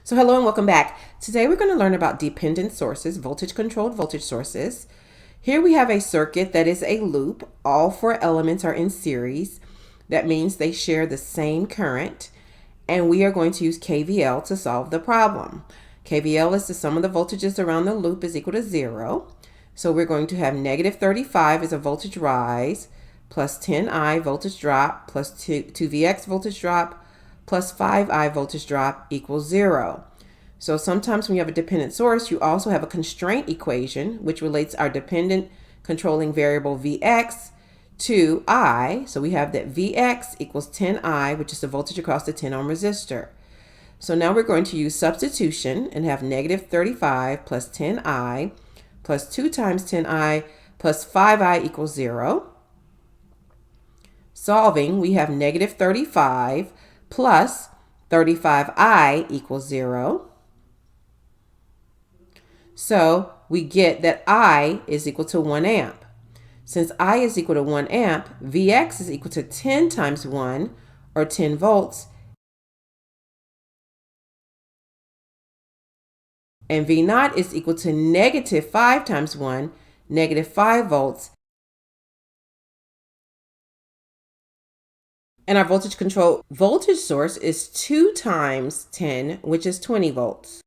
So hello and welcome back. Today we're going to learn about dependent sources, voltage controlled voltage sources. Here we have a circuit that is a loop. All four elements are in series. That means they share the same current. And we are going to use KVL to solve the problem. KVL is the sum of the voltages around the loop is equal to 0. So we're going to have negative 35 is a voltage rise, plus 10I voltage drop, plus 2Vx voltage drop, plus 5I voltage drop equals 0. So sometimes when you have a dependent source, you also have a constraint equation, which relates our dependent controlling variable Vx to I. So we have that Vx equals 10I, which is the voltage across the 10 ohm resistor. So now we're going to use substitution and have negative 35 plus 10I plus 2 times 10I plus 5I equals 0. Solving, we have negative 35 plus 35I equals 0. So we get that I is equal to 1 amp. Since I is equal to 1 amp, Vx is equal to 10 times 1, or 10 volts, and V naught is equal to negative 5 times 1, negative 5 volts, and our voltage control voltage source is 2 times 10, which is 20 volts.